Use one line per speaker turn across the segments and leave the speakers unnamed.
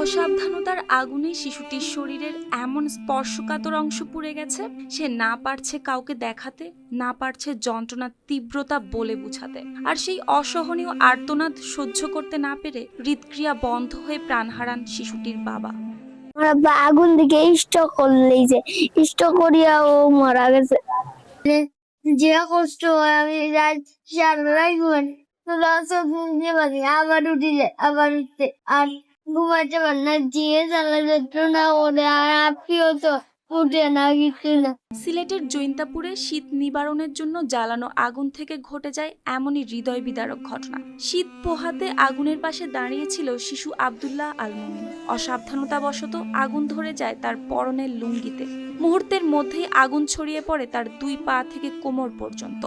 অসাবধানতার আগুনে শিশুটির শরীরের এমন স্পর্শকাতর অংশ পুড়ে গেছে, সে না পারছে কাউকে দেখাতে, না পারছে যন্ত্রণার তীব্রতা বলে বুঝাতে। আর সেই অসহনীয় আর্তনাদ সহ্য করতে না পেরে হৃদক্রিয়া বন্ধ হয়ে প্রাণ হারান শিশুটির বাবা।
আগুন দিকে স্টক করলেই যে স্টক করিয়া ও মারা গেছে। যে কষ্ট হয় আমি সারাই ঘুমাই, আবার উঠি যায়, আবার উঠতে আর ঘুমাইতে পারে না। যে জ্বালা যন্ত্রণা ওরে আর আপনিও তো উঠে না কিছু না।
সিলেটের জৈন্তাপুরে শীত নিবারণের জন্য জ্বালানো আগুন থেকে ঘটে যায় এমনই হৃদয় বিদারক ঘটনা। শীত পোহাতে আগুনের পাশে দাঁড়িয়েছিল শিশু আব্দুল্লাহ আল মুমিন। অসাবধানতাবশত আগুন ধরে যায় তার পরনের লুঙ্গিতে। মুহূর্তের মধ্যেই আগুন ছড়িয়ে পড়ে তার 2 পা থেকে কোমর পর্যন্ত।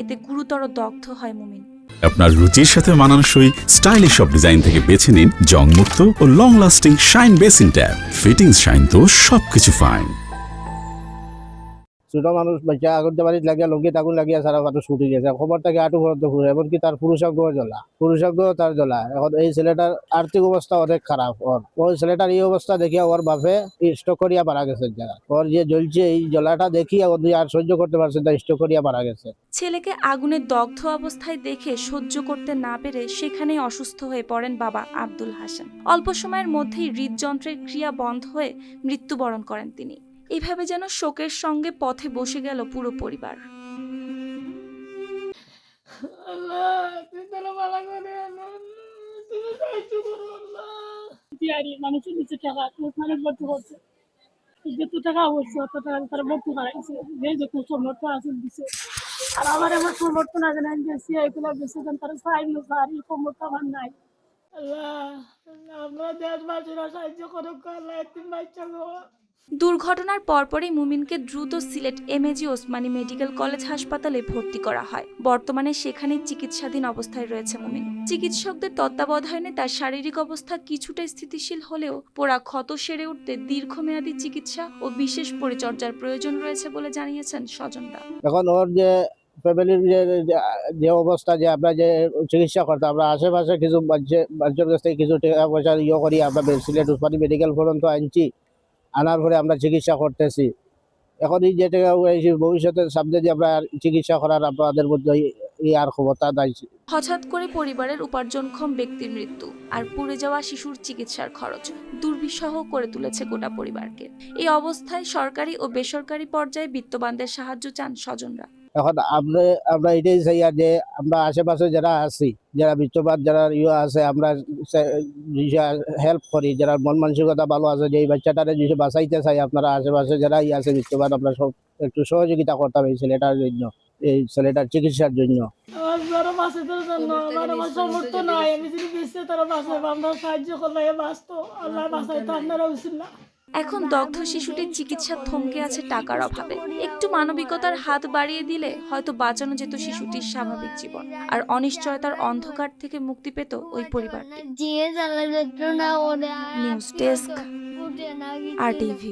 এতে গুরুতর দগ্ধ হয় মুমিন।
আপনার রুচির সাথে মানানসই স্টাইলিশ সব ডিজাইন থেকে বেছে নিন জংমুক্ত ও long lasting shine basin tap. Fittings shine তো সবকিছু ফাইন।
ছোট মানুষ বাচ্চা আগুন বাড়িত লাগিয়া লঙ্গিত আগুন লাগিয়া সারা মানুষ ছুটি গেছে, খবর থেকে আটু পর্যন্ত ঘুরে, এমনকি তার পুরুষাঙ্গও জ্বলা, তার জ্বলা। এখন এই ছেলেটার আর্থিক অবস্থা অনেক খারাপ। ওর ছেলেটার এই অবস্থা দেখিয়া ওর বাপে স্টক করিয়া মারা গেছে। ওর যে জ্বলছে এই জ্বলাটা দেখিয়া ওর আর সহ্য করতে পারছে না, স্টক করিয়া মারা গেছে।
ছেলেকে আগুনে দগ্ধ অবস্থায় দেখে সহ্য করতে না পেরে সেখানেই অসুস্থ হয়ে পড়েন বাবা আব্দুল হাসান। অল্প সময়ের মধ্যেই হৃদযন্ত্রের ক্রিয়া বন্ধ হয়ে মৃত্যুবরণ করেন তিনি। এভাবে যেন শোকের সঙ্গে পথে বসে গেল পুরো পরিবার।
মানুষের নিচে টাকা মানে ভর্তি করছে, যত টাকা হচ্ছে অত টাকা তারা ভর্তি করাইছে, যে যত সমর্থন আছে দিচ্ছে। আর আমার আমার সমর্থন আছে না, দিয়েছি এগুলো বেশি তারা চাইলো আর এই সমর্থন আমার নাই। আল্লাহ আমরা দেশবাসীরা সাহায্য করুক, আল্লাহ এতিম বাচ্চা গো।
দুর্ঘটনার পরপরই মুমিনকে দ্রুত Sylhet MAG Osmani medical college হাসপাতালে ভর্তি করা হয়। বর্তমানে সেখানে চিকিৎসাধীন অবস্থায় রয়েছে মুমিন। চিকিৎসকদের তত্ত্বাবধানে তার শারীরিক অবস্থা কিছুটা স্থিতিশীল হলেও পোড়া ক্ষত সেরে উঠতে দীর্ঘমেয়াদী চিকিৎসা ও বিশেষ পরিচর্যার প্রয়োজন রয়েছে বলে জানিয়েছেন স্বজনরা।
এখন ওর যে ফ্যামিলির যে অবস্থা, যে আমরা যে চিকিৎসা করতাম, আমরা আশেপাশে কিছু মানুষের কাছ থেকে কিছু টাকা পয়সা করি আমরা সিলেট ওসমানী মেডিকেল পর্যন্ত আনছি, আনার পরে আমরা চিকিৎসা করতেছি। এখন এই যে টাকা ভবিষ্যতের সামনে যে আমরা চিকিৎসা করার আমাদের মধ্যে আর ক্ষমতা নাই।
হঠাৎ করে পরিবারের উপার্জনক্ষম ব্যক্তির মৃত্যু আর পুড়ে যাওয়া শিশুর চিকিৎসার খরচ দুর্বিষহ করে তুলেছে গোটা পরিবারকে। এই অবস্থায় সরকারি ও বেসরকারি পর্যায়ে বিত্তবানদের সাহায্য চান স্বজনরা।
এখন আমরা এটাই চাই যে আমরা আশেপাশে যারা আছি, যারা বিত্তবান যারা আছে, আমরা হেল্প করি, যারা মন মানসিকতা ভালো আছে, যে এই বাচ্চাটারে যদি বাঁচাইতে চাই, আপনারা আশেপাশে যারা আছে বিত্তবান, আমরা সব একটু সহযোগিতা করতাম এই ছেলেটার জন্য, এই ছেলেটার চিকিৎসার জন্য।
আমার সমর্থন নাই, আমি যদি বেঁচে তারা বাঁচাবো, আমরা সাহায্য করলে বাঁচত, আল্লাহ বাঁচাইতো, আপনারা উচিত না।
এখন দগ্ধ শিশুটির চিকিৎসা থমকে আছে টাকার অভাবে। একটু মানবিকতার হাত বাড়িয়ে দিলে হয়তো বাঁচানো যেত শিশুটির স্বাভাবিক জীবন, আর অনিশ্চয়তার অন্ধকার থেকে মুক্তি পেত ওই পরিবারটি।
যে জ্বালা যন্ত্রণা ওরে
নিউজ ডেস্ক, RTV।